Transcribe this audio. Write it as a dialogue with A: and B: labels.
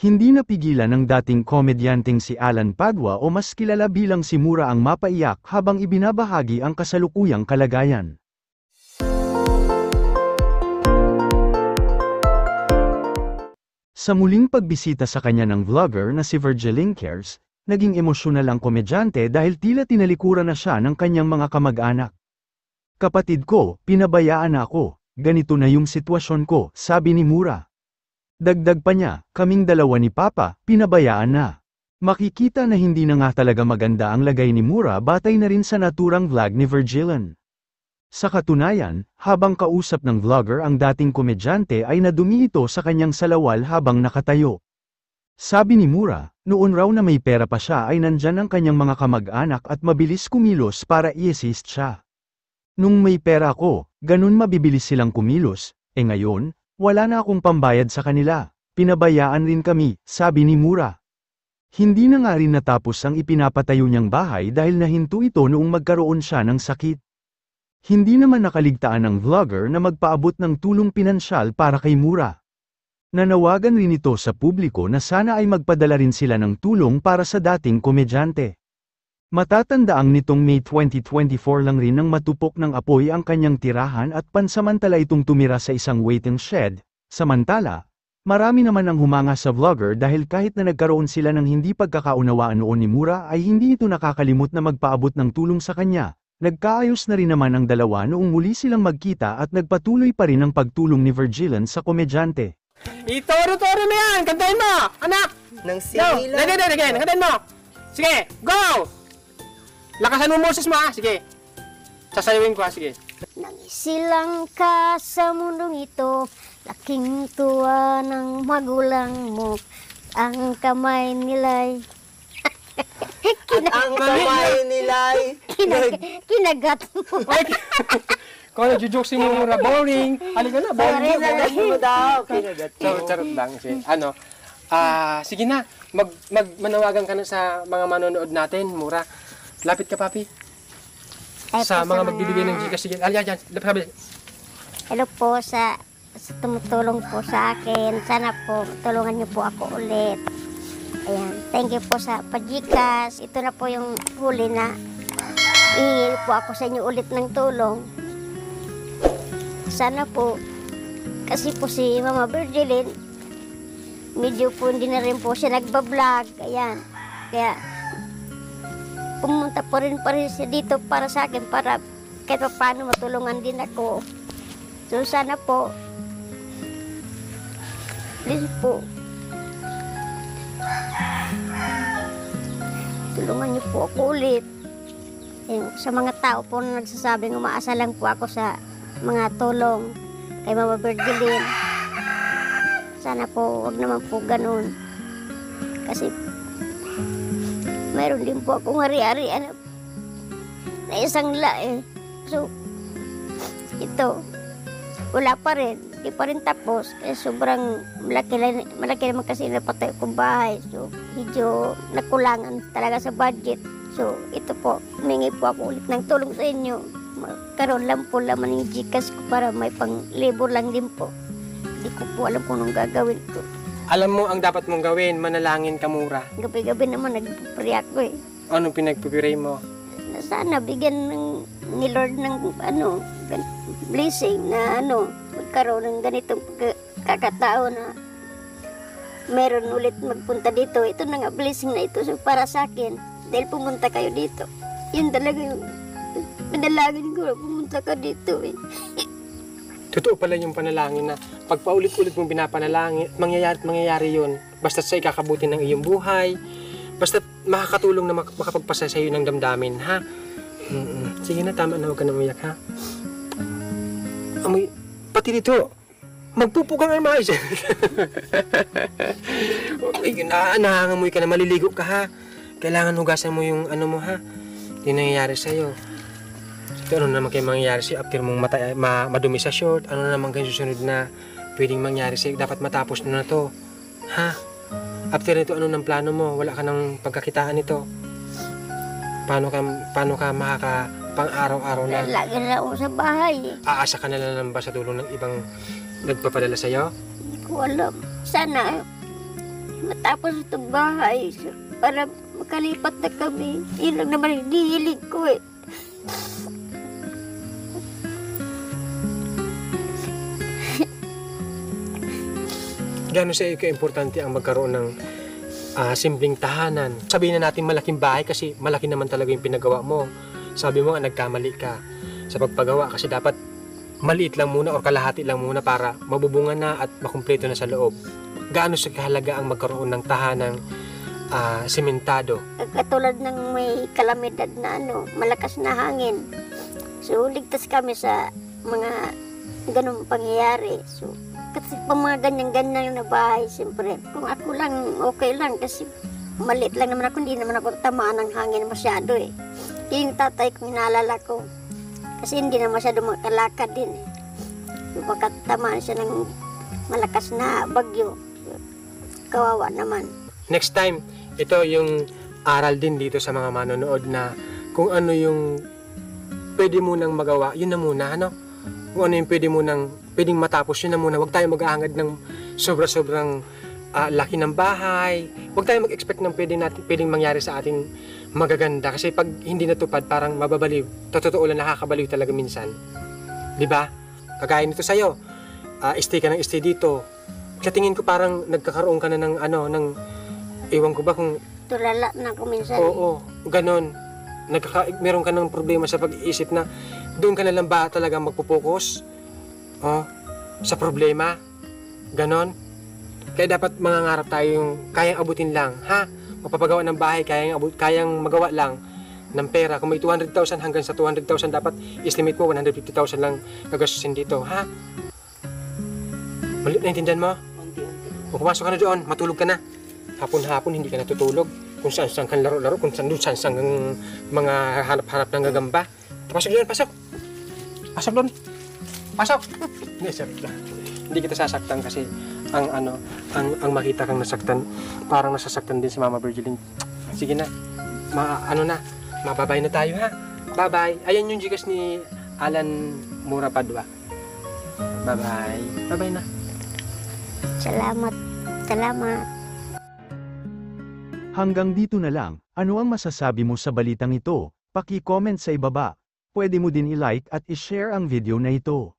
A: Hindi napigilan ng dating komedyanteng si Alan Padua o mas kilala bilang si Mura ang mapaiyak habang ibinabahagi ang kasalukuyang kalagayan. Sa muling pagbisita sa kanya ng vlogger na si Virgilin Cares, naging emosyonal ang komedyante dahil tila tinalikuran na siya ng kanyang mga kamag-anak. "Kapatid ko, pinabayaan na ako, ganito na yung sitwasyon ko," sabi ni Mura. Dagdag pa niya, "Kaming dalawa ni Papa, pinabayaan na." Makikita na hindi na nga talaga maganda ang lagay ni Mura batay na rin sa naturang vlog ni Virgilin. Sa katunayan, habang kausap ng vlogger ang dating komedyante ay nadumi ito sa kanyang salawal habang nakatayo. Sabi ni Mura, noon raw na may pera pa siya ay nandyan ang kanyang mga kamag-anak at mabilis kumilos para i-assist siya. "Nung may pera ako, ganun mabibilis silang kumilos, ngayon, wala na akong pambayad sa kanila, pinabayaan rin kami," sabi ni Mura. Hindi na nga rin natapos ang ipinapatayo niyang bahay dahil nahinto ito noong magkaroon siya ng sakit. Hindi naman nakaligtaan ng vlogger na magpaabot ng tulong pinansyal para kay Mura. Nanawagan rin ito sa publiko na sana ay magpadala rin sila ng tulong para sa dating komedyante. Matatandaang nitong May 2024 lang rin nang matupok ng apoy ang kanyang tirahan at pansamantala itong tumira sa isang waiting shed. Samantala, marami naman ang humanga sa vlogger dahil kahit na nagkaroon sila ng hindi pagkakaunawaan noon ni Mura ay hindi ito nakakalimot na magpaabot ng tulong sa kanya. Nagkaayos na rin naman ang dalawa noong muli silang magkita at nagpatuloy pa rin ang pagtulong ni Virgilin sa komedyante.
B: Itoro-toro mo yan! Kantahin mo! Anak!
C: Nang sila.
B: Again! Kantahin mo! Sige! Go! Lakasan mo Moses mo ha! Sige! Sasayawin ko ha! Sige!
D: Nangisilang ka sa mundong ito, laking tuwa ng magulang mo, ang kamay nila'y
C: At ang kamay nila'y
D: kinagat mo.
B: Kung nagjo-joke si Mura, boring! Halika na, boring!
C: kinagat mo daw. Kinagat mo.
B: Charot lang. Sige na, manawagan ka na sa mga manonood natin, Mura. Lapit ka, papi. Sa mga magbibigay ng Gcash. Sige, yan.
D: Hello po sa tumutulong po sa akin. Sana po tulungan niyo po ako ulit. Ayan, thank you po sa pa-Gcash. Ito na po yung huli na ihingi po ako sa inyo ulit ng tulong. Sana po, kasi po si Mama Virgilin, medyo po hindi na rin po siya nagbablog. Ayan, kaya pumunta po rin siya dito para sa akin, para kahit pa paano matulungan din ako. So sana po, please po, tulungan niyo po ako ulit. Sa mga tao po na nagsasabing umaasa lang po ako sa mga tulong kay Mama Virgilin. Sana po, wag naman po ganun. Kasi mayroon din po akong hari-harian na isang lae. So, ito, wala pa rin. Di pa rin tapos. Kaya sobrang malaki naman kasi napatay kong bahay. So, medyo nakulangan talaga sa budget. So, ito po, humingi po ako ulit ng tulong sa inyo. Karoon lang po laman yung Gcash ko para may pang-labor lang din po. Hindi ko po alam kung anong gagawin ko.
B: Alam mo ang dapat mong gawin, manalangin ka, Mura.
D: Gabi-gabi naman nagpupuri ako eh.
B: Anong pinagpipiray mo?
D: Na sana bigyan ni Lord ng blessing na magkaroon ng ganitong kakatao na meron ulit magpunta dito. Ito na nga blessing na ito para sa akin dahil pumunta kayo dito. Yun talaga yung panalangin ko, pumunta ka dito eh.
B: Totoo pala yung panalangin na pag paulit-ulit mong pinapanalangin, mangyayari yun. Basta't sa ikakabuti ng iyong buhay, basta't makakatulong na makapagpasa sa iyo ng damdamin, ha? Sige na, tama na, huwag ka na umiyak, ha? Amoy, pati dito, magpupukang ang maayos. Nahangamoy ka na, maliligo ka, ha? Kailangan hugasan mo yung ano mo, ha? Yung nangyayari sa'yo. So, ano naman kayo mangyayari sa'yo after mong madumi sa short? Ano naman kayo susunod na pwedeng mangyari sa'yo? Dapat matapos na to. Ha? After nito, ano ng plano mo? Wala ka ng pagkakitaan nito. Paano ka makakapang araw-araw na?
D: Lagi na ako sa bahay eh.
B: Aasa ka na lang ba sa tulong ng ibang nagpapadala sa'yo?
D: Hindi ko alam. Sana matapos itong bahay para makalipat na kami. Yun lang naman yung hinihiling ko eh.
B: Gano'n sa iyo ka-importante ang magkaroon ng simpleng tahanan. Sabihin na natin malaking bahay kasi malaki naman talaga yung pinagawa mo. Sabi mo nga nagkamali ka sa pagpagawa kasi dapat maliit lang muna o kalahati lang muna para mabubungan na at makumpleto na sa loob. Gaano sa kahalaga ang magkaroon ng tahanang sementado?
D: Katulad ng may kalamidad na malakas na hangin. So, ligtas kami sa mga ganong pangyayari. So, kasi pa mga ganyan-ganyan na bahay, siyempre, kung ako lang, okay lang kasi maliit lang naman ako, hindi naman ako tamaan ng hangin masyado eh. Yung tatay ko, inaalala ko, kasi hindi na masyado makalakad din eh. Yung pagkatamaan siya ng malakas na bagyo, kawawa naman.
B: Next time, ito yung aral din dito sa mga manonood na kung ano yung pwede mo nang magawa, yun na muna, ano? Kung ano yung pwedeng matapos, yun na muna. Huwag tayo mag-aangad ng sobra-sobrang laki ng bahay. Huwag tayo mag-expect ng pwedeng mangyari sa atin magaganda. Kasi pag hindi natupad, parang mababaliw. Totoo lang, nakakabaliw talaga minsan. Di ba? Kagaya nito sa'yo. Stay ka ng stay dito. Sa tingin ko parang nagkakaroon ka na ng ewan ko ba kung...
D: Tulala na ako minsan.
B: Oo, ganon. Meron ka ng problema sa pag-iisip na doon ka na lang ba talaga magpupokus sa problema? Ganon. Kaya dapat mangangarap tayo yung kayang abutin lang, ha? Mapapagawa ng bahay, kayang magawa lang ng pera. Kung may 200,000 hanggang sa 200,000, dapat estimate mo 150,000 lang gagastusin dito, ha? Naintindihan mo? Kung pumasok ka na doon, matulog ka na. Hapon-hapon, hindi ka natutulog. Kung saan-saan kang laro-laro, kung saan-saan kang mga hanap-hanap ng gagamba. Pasok doon, pasok! Pasok doon! Pasok! Hindi kita sasaktan kasi ang makita kang nasaktan, parang nasasaktan din si Mama Virgilin. Sige na, mababay na tayo, ha? Bye-bye. Ayan yung Gcash ni Alan Mura Padua. Bye-bye. Bye-bye na.
D: Salamat. Salamat.
A: Hanggang dito na lang, ano ang masasabi mo sa balitang ito? Paki-comment sa ibaba. Pwede mo din i-like at i-share ang video na ito.